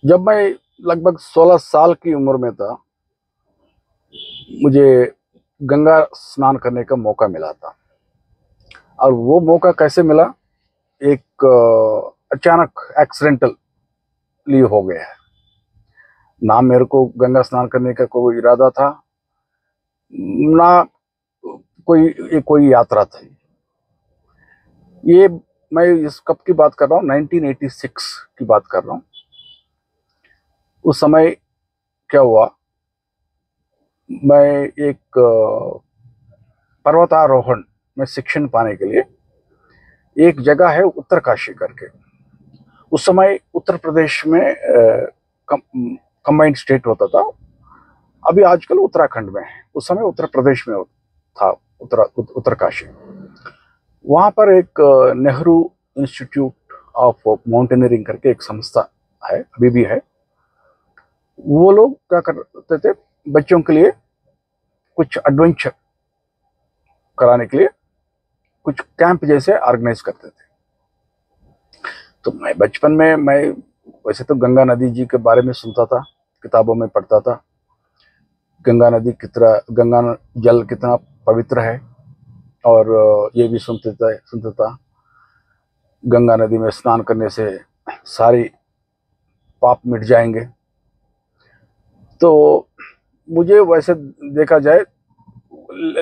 जब मैं लगभग 16 साल की उम्र में था, मुझे गंगा स्नान करने का मौका मिला था। और वो मौका कैसे मिला? एक अचानक एक्सीडेंटली हो गया है। ना मेरे को गंगा स्नान करने का कोई इरादा था, ना कोई यात्रा थी। ये मैं इस कब की बात कर रहा हूँ, 1986 की बात कर रहा हूँ। उस समय क्या हुआ, मैं एक पर्वतारोहण में शिक्षण पाने के लिए एक जगह है उत्तरकाशी करके। उस समय उत्तर प्रदेश में कंबाइंड स्टेट होता था। अभी आजकल उत्तराखंड में है, उस समय उत्तर प्रदेश में था उत्तरकाशी। वहां पर एक नेहरू इंस्टीट्यूट ऑफ माउंटेनियरिंग करके एक संस्था है, अभी भी है। वो लोग क्या करते थे, बच्चों के लिए कुछ एडवेंचर कराने के लिए कुछ कैंप जैसे ऑर्गेनाइज करते थे। तो मैं बचपन में वैसे तो गंगा नदी जी के बारे में सुनता था, किताबों में पढ़ता था। गंगा जल कितना पवित्र है, और ये भी सुनता था गंगा नदी में स्नान करने से सारी पाप मिट जाएंगे। तो मुझे वैसे देखा जाए,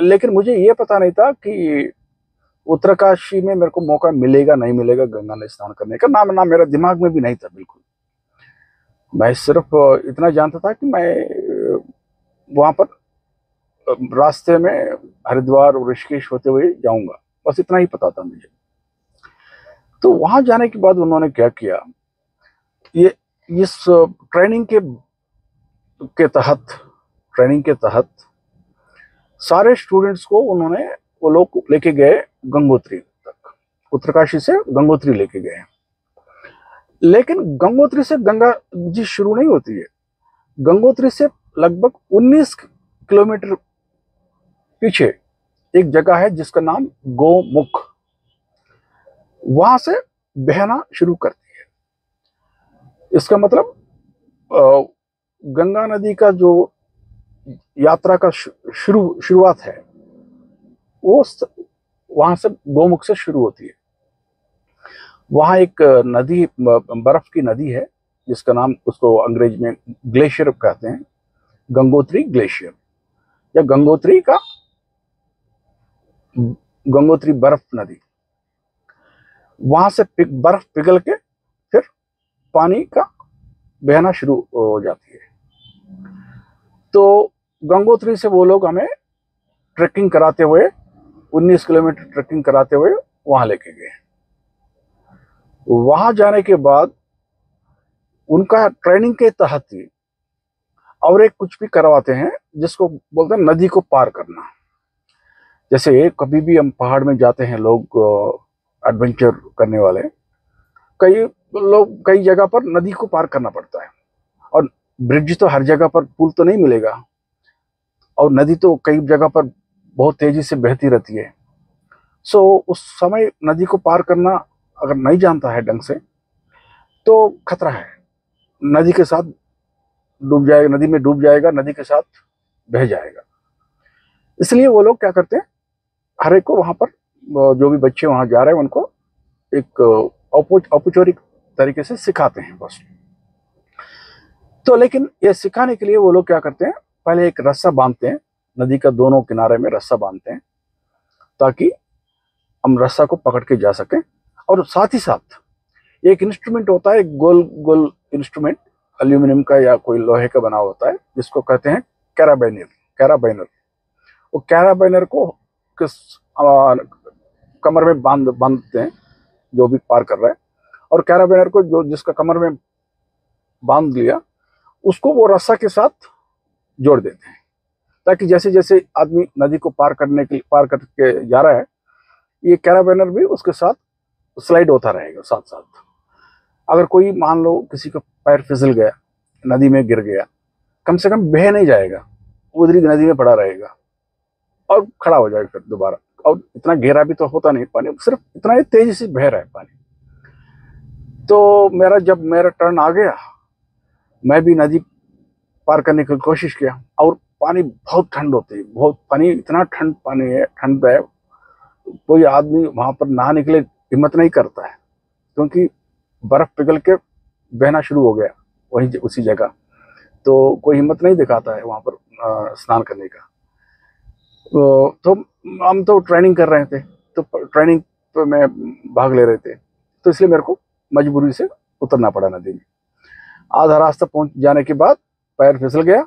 लेकिन मुझे ये पता नहीं था कि उत्तरकाशी में मेरे को मौका मिलेगा नहीं मिलेगा गंगा में स्नान करने का। ना मेरा दिमाग में भी नहीं था बिल्कुल। मैं सिर्फ इतना जानता था कि मैं वहां पर रास्ते में हरिद्वार और ऋषिकेश होते हुए जाऊंगा, बस इतना ही पता था मुझे। तो वहां जाने के बाद उन्होंने क्या किया, ये इस ट्रेनिंग के तहत सारे स्टूडेंट्स को वो लोग लेके गए गंगोत्री तक। उत्तरकाशी से गंगोत्री लेके गए। लेकिन गंगोत्री से गंगा जी शुरू नहीं होती है। गंगोत्री से लगभग 19 किलोमीटर पीछे एक जगह है जिसका नाम गोमुख। वहां से बहना शुरू करती है। इसका मतलब गंगा नदी का जो यात्रा का शुरुआत है, वो वहां से गोमुख से शुरू होती है। वहां एक नदी, बर्फ की नदी है, जिसका नाम, उसको अंग्रेजी में ग्लेशियर कहते हैं, गंगोत्री ग्लेशियर, या गंगोत्री बर्फ नदी। वहां से बर्फ पिघल के फिर पानी का बहना शुरू हो जाती है। तो गंगोत्री से वो लोग हमें ट्रेकिंग कराते हुए, 19 किलोमीटर ट्रेकिंग कराते हुए वहां लेके गए। वहां जाने के बाद उनका ट्रेनिंग के तहत ही और एक कुछ भी करवाते हैं, जिसको बोलते हैं नदी को पार करना। जैसे कभी भी हम पहाड़ में जाते हैं, लोग एडवेंचर करने वाले, कई जगह पर नदी को पार करना पड़ता है। और ब्रिज तो हर जगह पर, पुल तो नहीं मिलेगा, और नदी तो कई जगह पर बहुत तेजी से बहती रहती है। सो उस समय नदी को पार करना अगर नहीं जानता है ढंग से, तो खतरा है। नदी के साथ डूब जाएगा, नदी में डूब जाएगा, नदी के साथ बह जाएगा। इसलिए वो लोग क्या करते हैं, हर एक को वहां पर, जो भी बच्चे वहां जा रहे हैं, उनको एक औपचारिक तरीके से सिखाते हैं बस। तो लेकिन ये सिखाने के लिए वो लोग क्या करते हैं, पहले एक रस्सा बांधते हैं, नदी का दोनों किनारे में रस्सा बांधते हैं, ताकि हम रस्सा को पकड़ के जा सकें। और साथ ही साथ एक इंस्ट्रूमेंट होता है, गोल गोल इंस्ट्रूमेंट, एल्यूमिनियम का या कोई लोहे का बना होता है, जिसको कहते हैं कैराबाइनर। वो कैराबाइनर को किस कमर में बांधते हैं जो भी पार कर रहा है। और कैराबाइनर को जिसका कमर में बांध लिया, उसको वो रस्सा के साथ जोड़ देते हैं, ताकि जैसे जैसे आदमी नदी को पार करके जा रहा है, ये कैराबाइनर भी उसके साथ स्लाइड होता रहेगा साथ साथ। अगर कोई, मान लो किसी का पैर फिसल गया, नदी में गिर गया, कम से कम बह नहीं जाएगा, उधरी नदी में पड़ा रहेगा और खड़ा हो जाएगा फिर दोबारा। और इतना गहरा भी तो होता नहीं पानी, सिर्फ इतना ही तेजी से बह रहा है पानी। तो जब मेरा टर्न आ गया, मैं भी नदी पार करने की कोशिश किया, और पानी बहुत ठंड होती है, बहुत पानी, इतना ठंड पानी है, ठंड है, कोई आदमी वहां पर नहाने के लिए हिम्मत नहीं करता है, क्योंकि बर्फ पिघल के बहना शुरू हो गया वही उसी जगह, तो कोई हिम्मत नहीं दिखाता है वहां पर स्नान करने का। तो हम तो ट्रेनिंग कर रहे थे, तो ट्रेनिंग पे मैं भाग ले रहे थे, तो इसलिए मेरे को मजबूरी से उतरना पड़ा नदी में। आधा रास्ता पहुंच जाने के बाद पैर फिसल गया,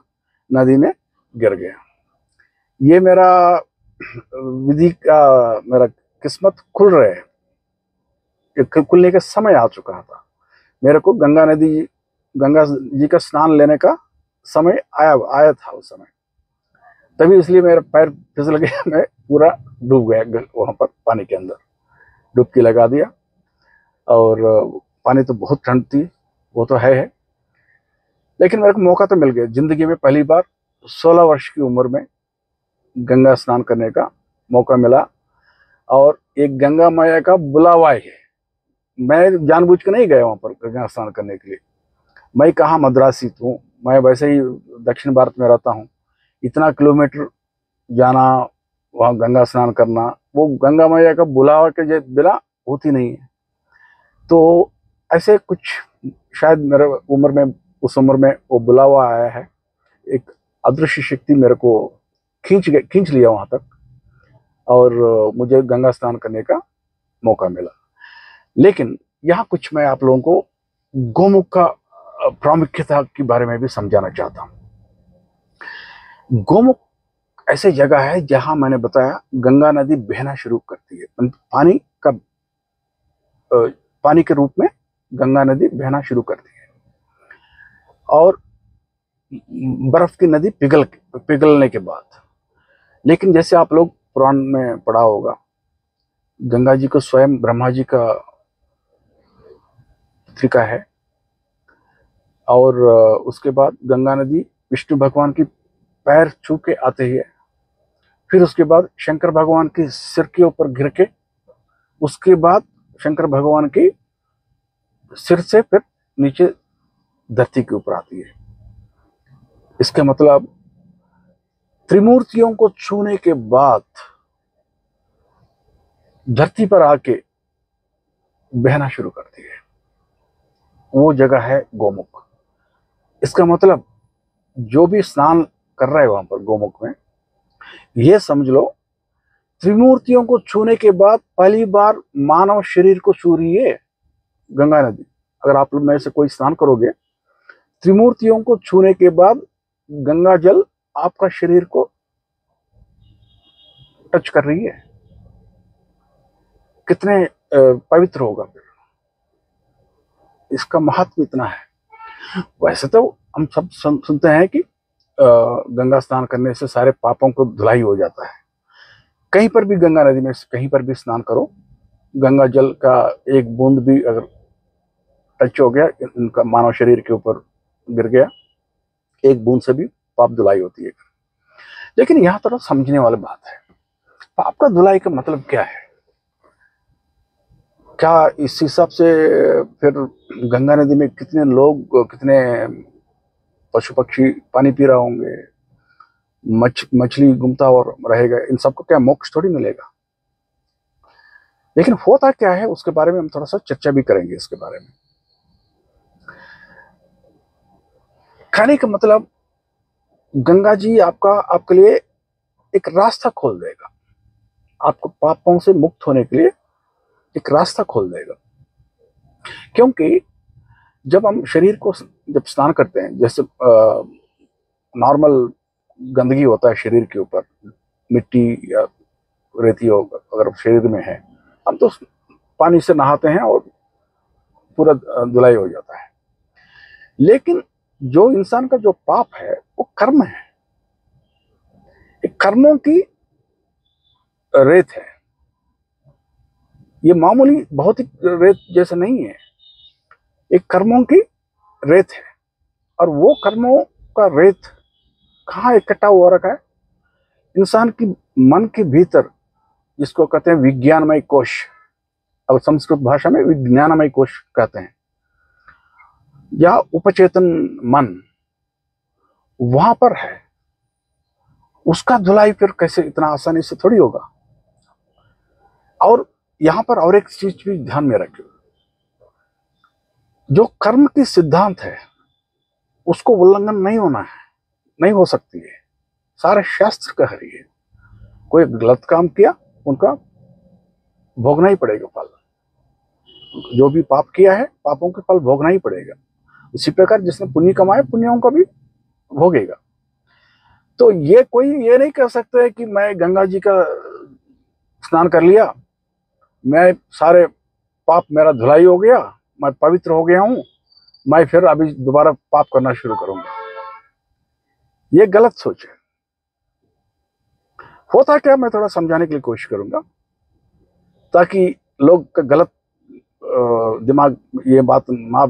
नदी में गिर गया। ये मेरा विधि का, मेरा किस्मत खुल रहे है, खुलने का समय आ चुका था। मेरे को गंगा जी का स्नान लेने का समय आया था उस समय, तभी इसलिए मेरा पैर फिसल गया, मैं पूरा डूब गया वहां पर पानी के अंदर, डुबकी लगा दिया। और पानी तो बहुत ठंड थी, वो तो है, लेकिन मेरे को मौका तो मिल गया जिंदगी में, पहली बार 16 वर्ष की उम्र में गंगा स्नान करने का मौका मिला। और एक गंगा मैया का बुलावा है, मैं जानबूझ के नहीं गया वहां पर गंगा स्नान करने के लिए। मैं कहाँ मद्रासी हूँ, मैं वैसे ही दक्षिण भारत में रहता हूँ, इतना किलोमीटर जाना, वहाँ गंगा स्नान करना, वो गंगा मैया का बुलावा के बिना होती नहीं है। तो ऐसे कुछ शायद मेरे उम्र में, उस उम्र में वो बुलावा आया है, एक अदृश्य शक्ति मेरे को खींच लिया वहां तक, और मुझे गंगा स्नान करने का मौका मिला। लेकिन यहाँ कुछ मैं आप लोगों को गोमुख का प्रामुख्यता के बारे में भी समझाना चाहता हूँ। गोमुख ऐसी जगह है जहां मैंने बताया गंगा नदी बहना शुरू करती है, पानी के रूप में गंगा नदी बहना शुरू करती है, और बर्फ की नदी पिघलने के बाद। लेकिन जैसे आप लोग पुराण में पढ़ा होगा, गंगा जी को स्वयं ब्रह्मा जी का पुत्रिका है, और उसके बाद गंगा नदी विष्णु भगवान की पैर छू के आते ही है, फिर उसके बाद शंकर भगवान के सिर के ऊपर गिर के, उसके बाद शंकर भगवान की सिर से फिर नीचे धरती के ऊपर आती है। इसका मतलब त्रिमूर्तियों को छूने के बाद धरती पर आके बहना शुरू करती है, वो जगह है गोमुख। इसका मतलब जो भी स्नान कर रहा है वहां पर गोमुख में, ये समझ लो त्रिमूर्तियों को छूने के बाद पहली बार मानव शरीर को छू रही है गंगा नदी। अगर आप लोग में से कोई स्नान करोगे, त्रिमूर्तियों को छूने के बाद गंगा जल आपका शरीर को टच कर रही है, कितने पवित्र होगा फिर। इसका महत्व इतना है। वैसे तो हम सब सुनते हैं कि गंगा स्नान करने से सारे पापों को धुलाई हो जाता है। कहीं पर भी गंगा नदी में कहीं पर भी स्नान करो, गंगा जल का एक बूंद भी अगर टच हो गया, उनका मानव शरीर के ऊपर गिर गया, एक बूंद से भी पाप धुलाई होती है। लेकिन यहाँ थोड़ा समझने वाली बात है, पाप का धुलाई का मतलब क्या है? क्या इस हिसाब से फिर गंगा नदी में कितने लोग, कितने पशु पक्षी पानी पी रहे होंगे, मछली घूमता और रहेगा, इन सबको क्या मोक्ष थोड़ी मिलेगा? लेकिन होता क्या है उसके बारे में हम थोड़ा सा चर्चा भी करेंगे। इसके बारे में कहने का मतलब, गंगा जी आपके लिए एक रास्ता खोल देगा, आपको पापों से मुक्त होने के लिए एक रास्ता खोल देगा। क्योंकि जब हम शरीर को जब स्नान करते हैं, जैसे नॉर्मल गंदगी होता है शरीर के ऊपर, मिट्टी या रेती अगर शरीर में है, हम तो पानी से नहाते हैं और पूरा धुलाई हो जाता है। लेकिन जो इंसान का जो पाप है वो कर्म है, एक कर्मों की रेत है। ये मामूली भौतिक रेत जैसे नहीं है, एक कर्मों की रेत है। और वो कर्मों का रेत कहाँ इकट्ठा हुआ रखा है? इंसान की मन के भीतर, जिसको कहते हैं विज्ञानमय कोश, और संस्कृत भाषा में विज्ञानमय कोश कहते हैं। या उपचेतन मन वहां पर है, उसका धुलाई फिर कैसे इतना आसानी से थोड़ी होगा। और यहां पर और एक चीज भी ध्यान में रखिए, जो कर्म की सिद्धांत है उसको उल्लंघन नहीं होना है, नहीं हो सकती है। सारे शास्त्र कह रही है, कोई गलत काम किया उनका भोगना ही पड़ेगा फल। जो भी पाप किया है पापों के फल भोगना ही पड़ेगा। इसी प्रकार जिसने पुण्य कमाए पुण्यों का भी भोगेगा। तो ये कोई ये नहीं कह सकता है कि मैं गंगा जी का स्नान कर लिया, मैं सारे पाप मेरा धुलाई हो गया, मैं पवित्र हो गया हूं, मैं फिर अभी दोबारा पाप करना शुरू करूंगा। ये गलत सोच है। होता क्या, मैं थोड़ा समझाने के लिए कोशिश करूंगा ताकि लोग का गलत दिमाग ये बात ना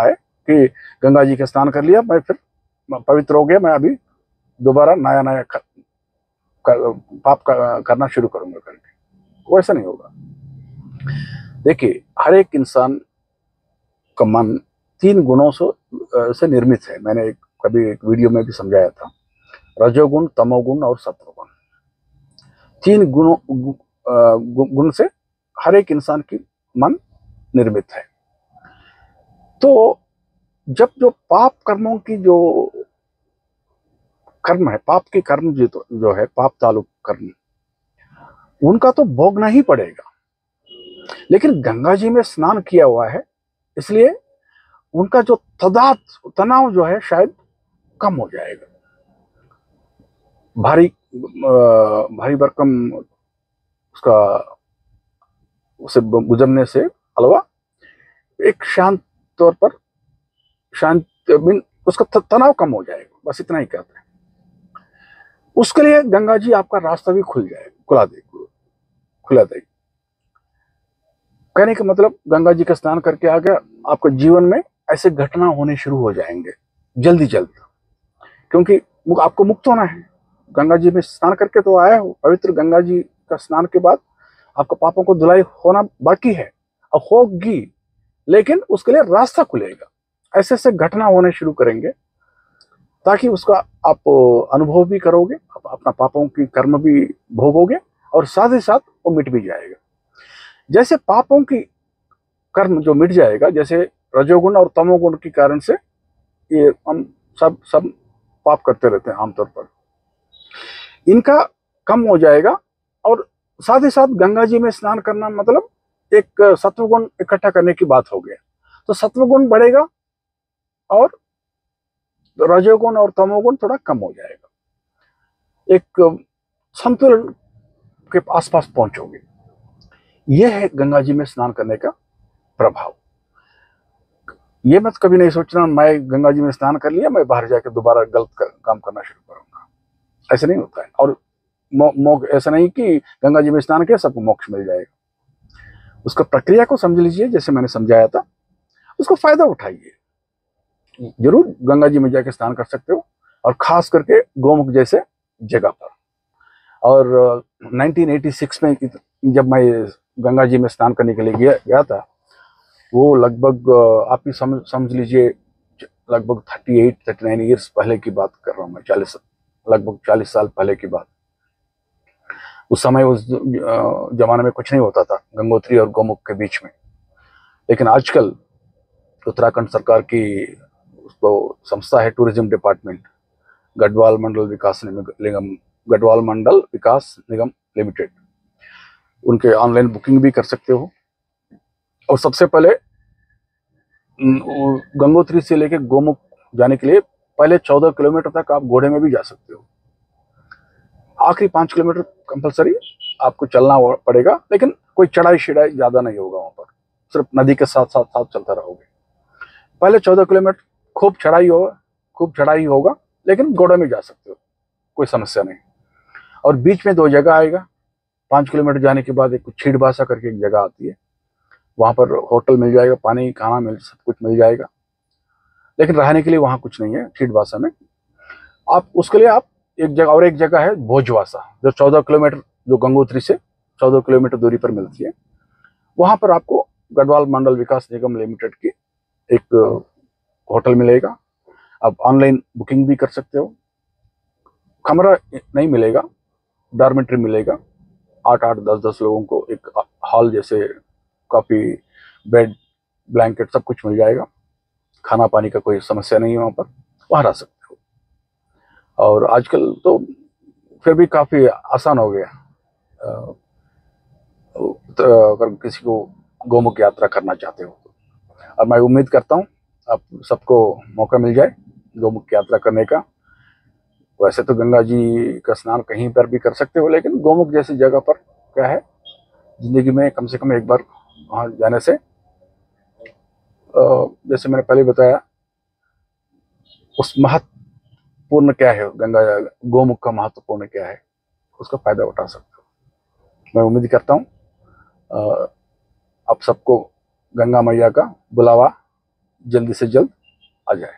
आए कि गंगा जी का स्नान कर लिया, मैं फिर पवित्र हो गया, मैं अभी दोबारा नया नया पाप करना शुरू करूंगा करके। वो ऐसा नहीं होगा। देखिए, हर एक इंसान का मन 3 गुणों से निर्मित है। मैंने कभी एक वीडियो में भी समझाया था, रजोगुण, तमोगुण और सत्वगुण। 3 गुण से हर एक इंसान की मन निर्मित है। तो जब जो पाप कर्मों की जो कर्म है, पाप के कर्म जो है पाप तालुक कर्म, उनका तो भोगना ही पड़ेगा। लेकिन गंगा जी में स्नान किया हुआ है इसलिए उनका जो तनाव जो है शायद कम हो जाएगा। भारी भरकम उसका उसे गुजरने से अलावा एक शांत तौर पर उसका तनाव कम हो जाएगा, बस इतना ही कहते हैं। उसके लिए गंगा जी आपका रास्ता भी खुला देगी। कहने का मतलब, गंगा जी का स्नान करके आ गया, आपके जीवन में ऐसे घटना होने शुरू हो जाएंगे जल्दी, क्योंकि आपको मुक्त होना है। गंगा जी में स्नान करके तो आया हो, पवित्र गंगा जी का स्नान के बाद आपको पापों को धुलाई होना बाकी है और होगी, लेकिन उसके लिए रास्ता खुलेगा। ऐसे ऐसे घटना होने शुरू करेंगे ताकि उसका आप अनुभव भी करोगे, आप अपना पापों की कर्म भी भोगोगे और साथ ही साथ वो मिट भी जाएगा। जैसे पापों की कर्म जो मिट जाएगा, जैसे रजोगुण और तमोगुण के कारण से ये हम सब पाप करते रहते हैं आमतौर पर, इनका कम हो जाएगा। और साथ ही साथ गंगा जी में स्नान करना मतलब एक सत्वगुण इकट्ठा करने की बात हो गया, तो सत्वगुण बढ़ेगा और रजोगुण और तमोगुण थोड़ा कम हो जाएगा, एक संतुलन के आसपास पहुंचोगे। यह है गंगा जी में स्नान करने का प्रभाव। ये मत कभी नहीं सोचना मैं गंगा जी में स्नान कर लिया, मैं बाहर जाकर दोबारा गलत काम करना शुरू करूंगा। ऐसे नहीं होता है। और ऐसा नहीं कि गंगा जी में स्नान किया सबको मोक्ष मिल जाएगा। उसका प्रक्रिया को समझ लीजिए, जैसे मैंने समझाया था, उसको फायदा उठाइए। जरूर गंगा जी में जाके स्नान कर सकते हो, और खास करके गोमुख जैसे जगह पर। और 1986 में जब मैं गंगा जी में स्नान करने के लिए गया था, वो लगभग आप ही समझ लीजिए लगभग 38-39 ईयर्स पहले की बात कर रहा हूँ मैं, लगभग 40 साल पहले की बात। उस समय उस जमाने में कुछ नहीं होता था गंगोत्री और गोमुख के बीच में। लेकिन आजकल उत्तराखंड सरकार की तो संस्था है, टूरिज्म डिपार्टमेंट, गढ़वाल मंडल विकास निगम लिमिटेड, उनके ऑनलाइन बुकिंग भी कर सकते हो। और सबसे पहले गंगोत्री से लेकर गोमुख जाने के लिए पहले 14 किलोमीटर तक आप घोड़े में भी जा सकते हो। आखिरी 5 किलोमीटर कंपलसरी आपको चलना पड़ेगा, लेकिन कोई चढ़ाई ज्यादा नहीं होगा वहां पर, सिर्फ नदी के साथ साथ चलते रहोगे। पहले 14 किलोमीटर खूब चढ़ाई होगा, लेकिन घोड़े में जा सकते हो, कोई समस्या नहीं। और बीच में 2 जगह आएगा। 5 किलोमीटर जाने के बाद एक छीड़ भाषा करके एक जगह आती है, वहां पर होटल मिल जाएगा, पानी खाना सब कुछ मिल जाएगा, लेकिन रहने के लिए वहां कुछ नहीं है छीड़ भाषा में। आप उसके लिए आप एक जगह है भोजवासा, जो 14 किलोमीटर, जो गंगोत्री से 14 किलोमीटर दूरी पर मिलती है। वहां पर आपको गढ़वाल मंडल विकास निगम लिमिटेड की एक होटल मिलेगा, आप ऑनलाइन बुकिंग भी कर सकते हो। कमरा नहीं मिलेगा, डॉर्मेट्री मिलेगा, 8-8, 10-10 लोगों को एक हॉल जैसे, काफ़ी, बेड, ब्लैंकेट सब कुछ मिल जाएगा। खाना पानी का कोई समस्या नहीं है वहाँ पर, वहाँ रह सकते हो। और आजकल तो फिर भी काफ़ी आसान हो गया। तो अगर किसी को गोमुख यात्रा करना चाहते हो, और मैं उम्मीद करता हूँ आप सबको मौका मिल जाए गोमुख यात्रा करने का। वैसे तो गंगा जी का स्नान कहीं पर भी कर सकते हो, लेकिन गोमुख जैसी जगह पर क्या है, जिंदगी में कम से कम एक बार वहाँ जाने से, जैसे मैंने पहले बताया, उस महत्वपूर्ण क्या है, गंगा गोमुख का महत्वपूर्ण क्या है, उसका फायदा उठा सकते हो। मैं उम्मीद करता हूँ आप सबको गंगा मैया का बुलावा जल्दी से जल्द आ जाए।